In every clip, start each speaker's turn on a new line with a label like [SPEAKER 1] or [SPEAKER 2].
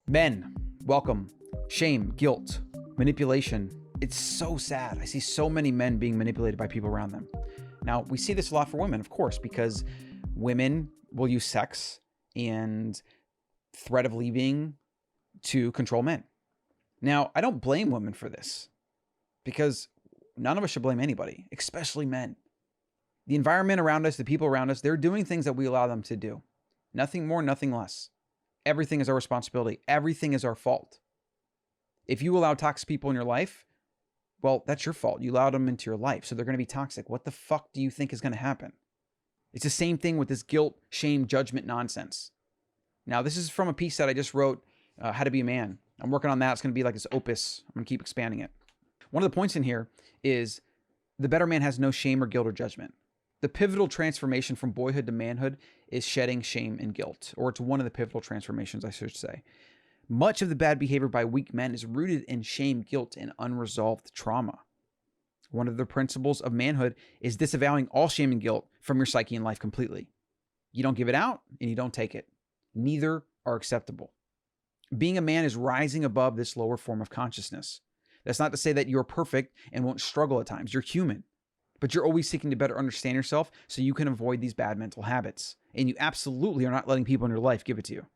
[SPEAKER 1] Men, welcome. Shame, guilt, manipulation. It's so sad. I see so many men being manipulated by people around them. Now, we see this a lot for women, of course, because women will use sex and threat of leaving to control men. Now, I don't blame women for this because none of us should blame anybody, especially men. The environment around us, the people around us, they're doing things that we allow them to do. Nothing more, nothing less. Everything is our responsibility. Everything is our fault. If you allow toxic people in your life, well, that's your fault. You allowed them into your life, so they're going to be toxic. What the fuck do you think is going to happen? It's the same thing with this guilt, shame, judgment nonsense. Now, this is from a piece that I just wrote, How to Be a Man. I'm working on that. It's going to be like this opus. I'm going to keep expanding it. One of the points in here is the better man has no shame or guilt or judgment. The pivotal transformation from boyhood to manhood is shedding shame and guilt, or it's one of the pivotal transformations, I should say. Much of the bad behavior by weak men is rooted in shame, guilt, and unresolved trauma. One of the principles of manhood is disavowing all shame and guilt from your psyche and life completely. You don't give it out and you don't take it. Neither are acceptable. Being a man is rising above this lower form of consciousness. That's not to say that you're perfect and won't struggle at times. You're human. But you're always seeking to better understand yourself so you can avoid these bad mental habits. And you absolutely are not letting people in your life give it to you.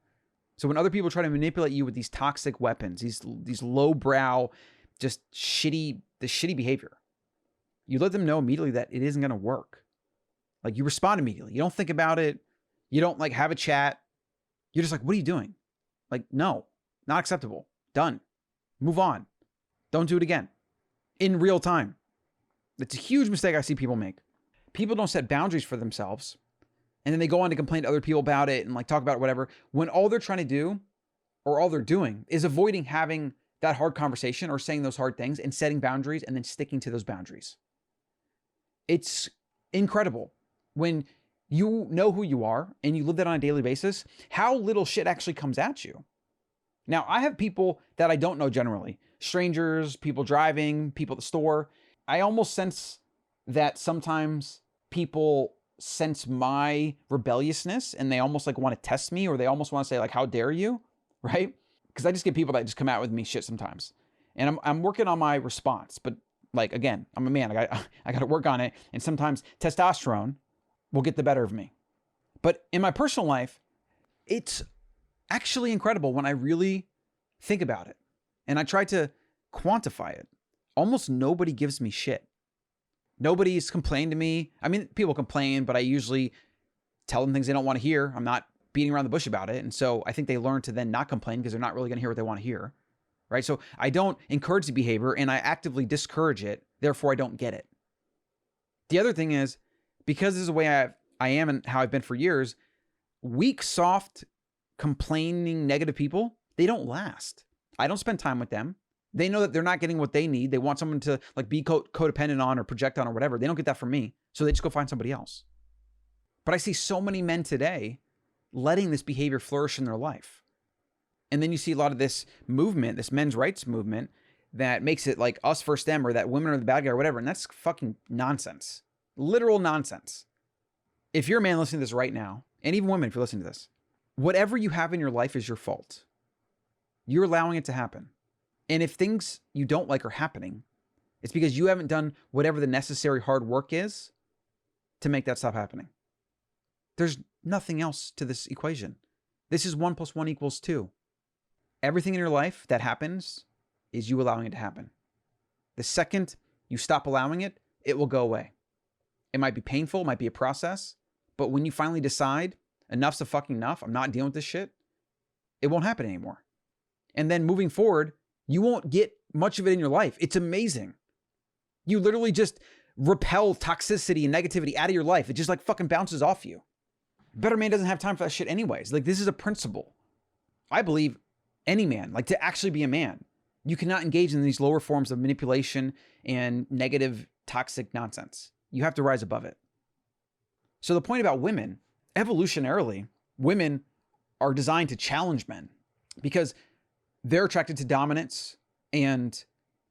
[SPEAKER 1] So when other people try to manipulate you with these toxic weapons, these lowbrow, just shitty behavior, you let them know immediately that it isn't going to work. Like, you respond immediately. You don't think about it. You don't like have a chat. You're just like, what are you doing? Like, no, not acceptable. Done. Move on. Don't do it again. In real time. It's a huge mistake I see people make. People don't set boundaries for themselves, and then they go on to complain to other people about it and like talk about it, whatever, when all they're trying to do or all they're doing is avoiding having that hard conversation or saying those hard things and setting boundaries and then sticking to those boundaries. It's incredible when you know who you are and you live that on a daily basis, how little shit actually comes at you. Now, I have people that I don't know generally, strangers, people driving, people at the store. I almost sense that sometimes people sense my rebelliousness and they almost like want to test me, or they almost want to say like, how dare you, right? Because I just get people that just come out with me shit sometimes. And I'm working on my response, but like, again, I'm a man. I got to work on it. And sometimes testosterone will get the better of me. But in my personal life, it's actually incredible when I really think about it and I try to quantify it. Almost nobody gives me shit. Nobody's complained to me. I mean, people complain, but I usually tell them things they don't want to hear. I'm not beating around the bush about it. And so I think they learn to then not complain because they're not really going to hear what they want to hear. Right? So I don't encourage the behavior and I actively discourage it. Therefore, I don't get it. The other thing is, because this is the way I am and how I've been for years, weak, soft, complaining, negative people, they don't last. I don't spend time with them. They know that they're not getting what they need. They want someone to like be codependent on or project on or whatever. They don't get that from me. So they just go find somebody else. But I see so many men today letting this behavior flourish in their life. And then you see a lot of this movement, this men's rights movement that makes it like us versus them, or that women are the bad guy or whatever. And that's fucking nonsense. Literal nonsense. If you're a man listening to this right now, and even women, if you're listening to this, whatever you have in your life is your fault. You're allowing it to happen. And if things you don't like are happening, it's because you haven't done whatever the necessary hard work is to make that stop happening. There's nothing else to this equation. This is 1 + 1 = 2. Everything in your life that happens is you allowing it to happen. The second you stop allowing it, it will go away. It might be painful, it might be a process, but when you finally decide enough's a fucking enough, I'm not dealing with this shit, it won't happen anymore. And then moving forward, you won't get much of it in your life. It's amazing. You literally just repel toxicity and negativity out of your life. It just like fucking bounces off you. Better man doesn't have time for that shit anyways. Like, this is a principle. I believe any man, like to actually be a man, you cannot engage in these lower forms of manipulation and negative, toxic nonsense. You have to rise above it. So the point about women, evolutionarily, women are designed to challenge men because they're attracted to dominance and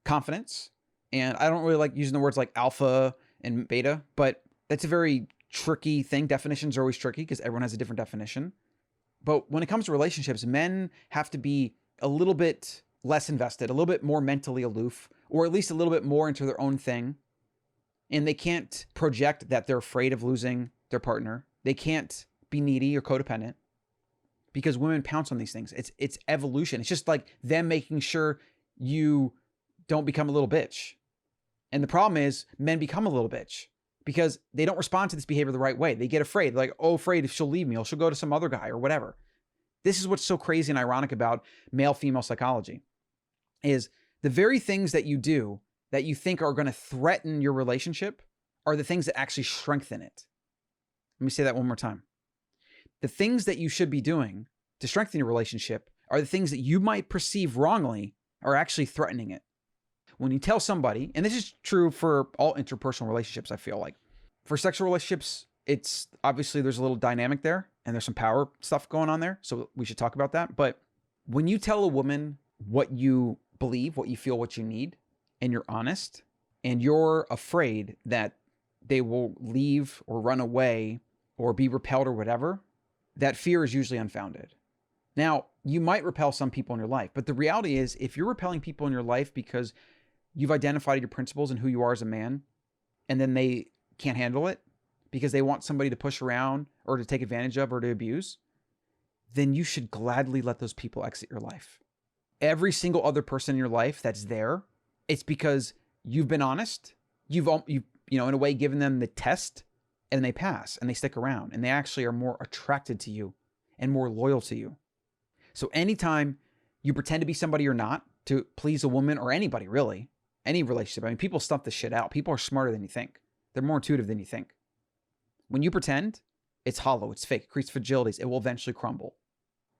[SPEAKER 1] confidence. And I don't really like using the words like alpha and beta, but that's a very tricky thing. Definitions are always tricky because everyone has a different definition. But when it comes to relationships, men have to be a little bit less invested, a little bit more mentally aloof, or at least a little bit more into their own thing. And they can't project that they're afraid of losing their partner. They can't be needy or codependent because women pounce on these things. It's evolution. It's just like them making sure you don't become a little bitch. And the problem is men become a little bitch because they don't respond to this behavior the right way. They get afraid. They're like, oh, afraid if she'll leave me or she'll go to some other guy or whatever. This is what's so crazy and ironic about male-female psychology is the very things that you do that you think are going to threaten your relationship are the things that actually strengthen it. Let me say that one more time. The things that you should be doing to strengthen your relationship are the things that you might perceive wrongly are actually threatening it. When you tell somebody, and this is true for all interpersonal relationships, I feel like. For sexual relationships, it's obviously there's a little dynamic there and there's some power stuff going on there. So we should talk about that. But when you tell a woman what you believe, what you feel, what you need, and you're honest, and you're afraid that they will leave or run away or be repelled or whatever, that fear is usually unfounded. Now, you might repel some people in your life, but the reality is if you're repelling people in your life because you've identified your principles and who you are as a man, and then they can't handle it because they want somebody to push around or to take advantage of or to abuse, then you should gladly let those people exit your life. Every single other person in your life that's there, it's because you've been honest. You've in a way given them the test and they pass and they stick around and they actually are more attracted to you and more loyal to you. So anytime you pretend to be somebody you're not to please a woman or anybody really, any relationship, I mean, people stuff this shit out. People are smarter than you think. They're more intuitive than you think. When you pretend, it's hollow, it's fake, it creates fragilities, it will eventually crumble.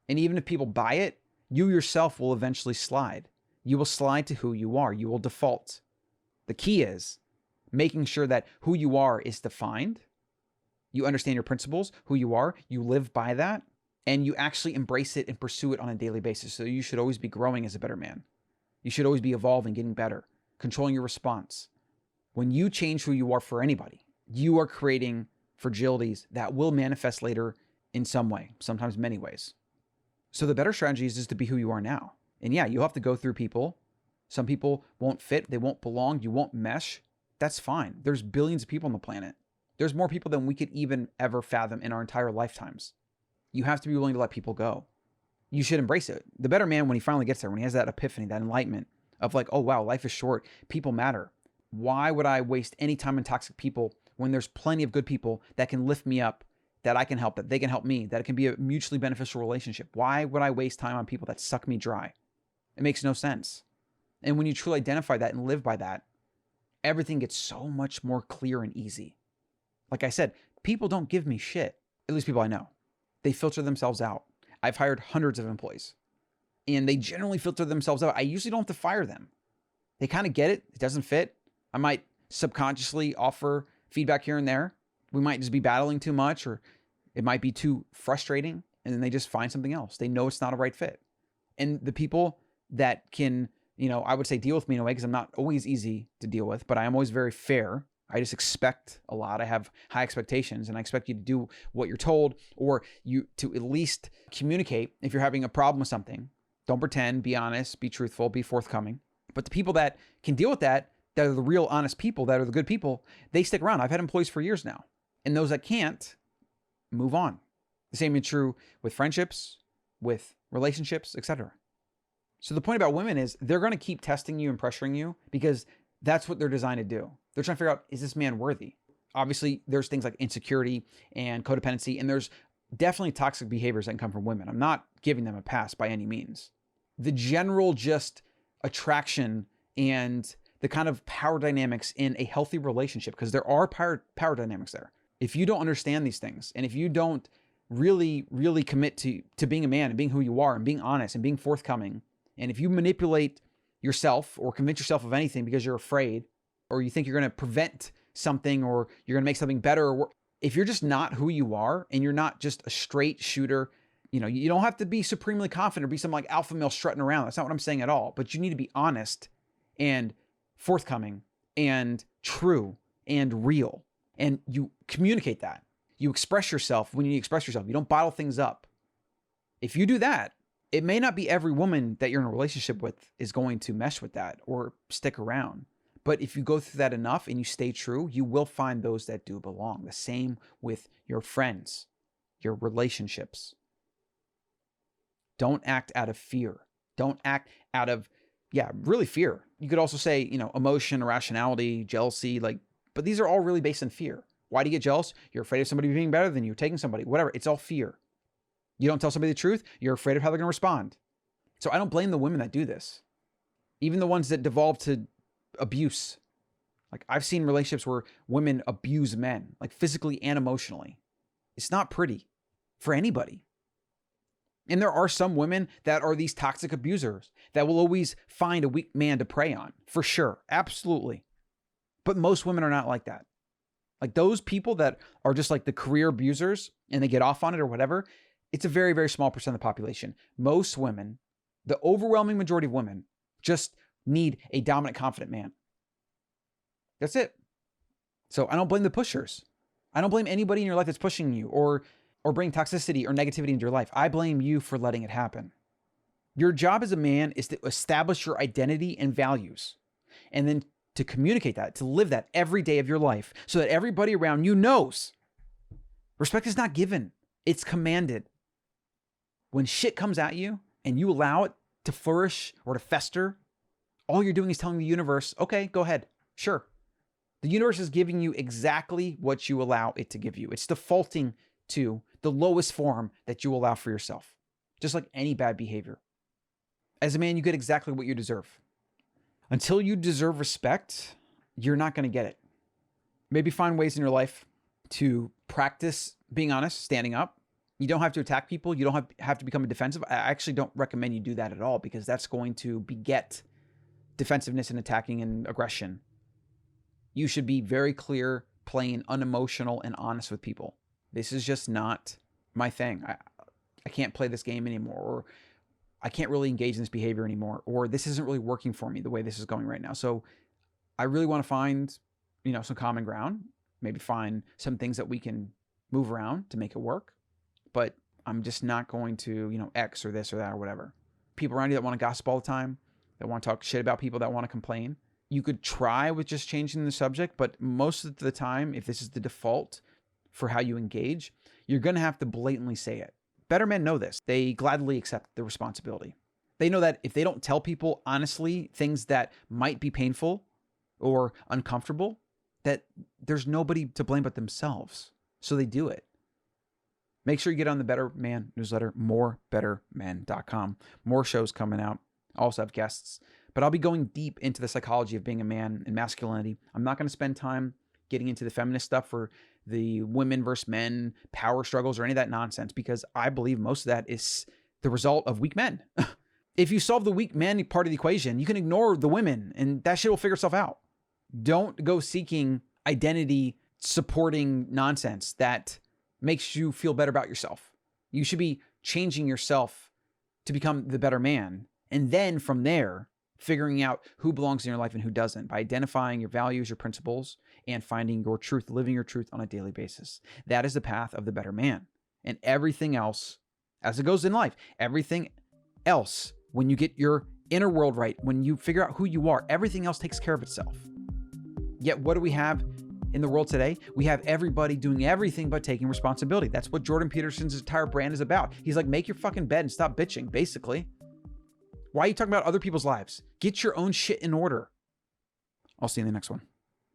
[SPEAKER 1] And even if people buy it, you yourself will eventually slide. You will slide to who you are. You will default. The key is making sure that who you are is defined. You understand your principles, who you are, you live by that, and you actually embrace it and pursue it on a daily basis. So you should always be growing as a better man. You should always be evolving, getting better, controlling your response. When you change who you are for anybody, you are creating fragilities that will manifest later in some way, sometimes many ways. So the better strategy is just to be who you are now. And yeah, you'll have to go through people. Some people won't fit. They won't belong. You won't mesh. That's fine. There's billions of people on the planet. There's more people than we could even ever fathom in our entire lifetimes. You have to be willing to let people go. You should embrace it. The better man, when he finally gets there, when he has that epiphany, that enlightenment of like, oh wow, life is short. People matter. Why would I waste any time on toxic people when there's plenty of good people that can lift me up, that I can help, that they can help me, that it can be a mutually beneficial relationship? Why would I waste time on people that suck me dry? It makes no sense. And when you truly identify that and live by that, everything gets so much more clear and easy. Like I said, people don't give me shit. At least people I know. They filter themselves out. I've hired hundreds of employees and they generally filter themselves out. I usually don't have to fire them. They kind of get it. It doesn't fit. I might subconsciously offer feedback here and there. We might just be battling too much, or it might be too frustrating, and then they just find something else. They know it's not a right fit. And the people that can, I would say deal with me in a way, because I'm not always easy to deal with, but I am always very fair. I just expect a lot. I have high expectations, and I expect you to do what you're told, or you to at least communicate if you're having a problem with something. Don't pretend, be honest, be truthful, be forthcoming. But the people that can deal with that are the real honest people, that are the good people, they stick around. I've had employees for years now. And those that can't, move on. The same is true with friendships, with relationships, etc. So the point about women is they're going to keep testing you and pressuring you because that's what they're designed to do. They're trying to figure out, is this man worthy? Obviously, there's things like insecurity and codependency, and there's definitely toxic behaviors that can come from women. I'm not giving them a pass by any means. The general just attraction and the kind of power dynamics in a healthy relationship, because there are power dynamics there. If you don't understand these things, and if you don't really, really commit to being a man and being who you are and being honest and being forthcoming, and if you manipulate yourself or convince yourself of anything because you're afraid, or you think you're going to prevent something, or you're going to make something better, or if you're just not who you are and you're not just a straight shooter, you don't have to be supremely confident or be some like alpha male strutting around. That's not what I'm saying at all. But you need to be honest and forthcoming and true and real. And you communicate that. You express yourself when you express yourself. You don't bottle things up. If you do that, It may not be every woman that you're in a relationship with is going to mesh with that or stick around. But if you go through that enough and you stay true, you will find those that do belong. The same with your friends, your relationships. Don't act out of fear. Don't act out of, really fear. You could also say, emotion, irrationality, jealousy, but these are all really based on fear. Why do you get jealous? You're afraid of somebody being better than you, taking somebody, whatever. It's all fear. You don't tell somebody the truth, you're afraid of how they're going to respond. So I don't blame the women that do this. Even the ones that devolve to abuse. Like I've seen relationships where women abuse men, like physically and emotionally. It's not pretty for anybody. And there are some women that are these toxic abusers that will always find a weak man to prey on, for sure. Absolutely. But most women are not like that. Like those people that are just like the career abusers and they get off on it or whatever, it's a very, very small percent of the population. Most women, the overwhelming majority of women, just need a dominant, confident man. That's it. So I don't blame the pushers. I don't blame anybody in your life that's pushing you or bringing toxicity or negativity into your life. I blame you for letting it happen. Your job as a man is to establish your identity and values, and then to communicate that, to live that every day of your life so that everybody around you knows. Respect is not given. It's commanded. When shit comes at you and you allow it to flourish or to fester, all you're doing is telling the universe, okay, go ahead. Sure. The universe is giving you exactly what you allow it to give you. It's defaulting to the lowest form that you allow for yourself, just like any bad behavior. As a man, you get exactly what you deserve. Until you deserve respect, you're not going to get it. Maybe find ways in your life to practice being honest, standing up. You don't have to attack people. You don't have to become a defensive. I actually don't recommend you do that at all because that's going to beget defensiveness and attacking and aggression. You should be very clear, plain, unemotional, and honest with people. This is just not my thing. I can't play this game anymore, or I can't really engage in this behavior anymore, or this isn't really working for me the way this is going right now. So I really want to find, some common ground, maybe find some things that we can move around to make it work. But I'm just not going to, X or this or that or whatever. People around you that want to gossip all the time, that want to talk shit about people, that want to complain. You could try with just changing the subject, but most of the time, if this is the default for how you engage, you're going to have to blatantly say it. Better men know this. They gladly accept the responsibility. They know that if they don't tell people honestly things that might be painful or uncomfortable, that there's nobody to blame but themselves. So they do it. Make sure you get on the Better Man newsletter, morebettermen.com. More shows coming out. I also have guests. But I'll be going deep into the psychology of being a man and masculinity. I'm not going to spend time getting into the feminist stuff or the women versus men, power struggles, or any of that nonsense, because I believe most of that is the result of weak men. If you solve the weak men part of the equation, you can ignore the women and that shit will figure itself out. Don't go seeking identity supporting nonsense that makes you feel better about yourself. You should be changing yourself to become the better man. And then from there, figuring out who belongs in your life and who doesn't by identifying your values, your principles, and finding your truth, living your truth on a daily basis. That is the path of the better man. And everything else, as it goes in life, everything else, when you get your inner world right, when you figure out who you are, everything else takes care of itself. Yet what do we have in the world today? We have everybody doing everything but taking responsibility. That's what Jordan Peterson's entire brand is about. He's like, make your fucking bed and stop bitching, basically. Why are you talking about other people's lives? Get your own shit in order. I'll see you in the next one.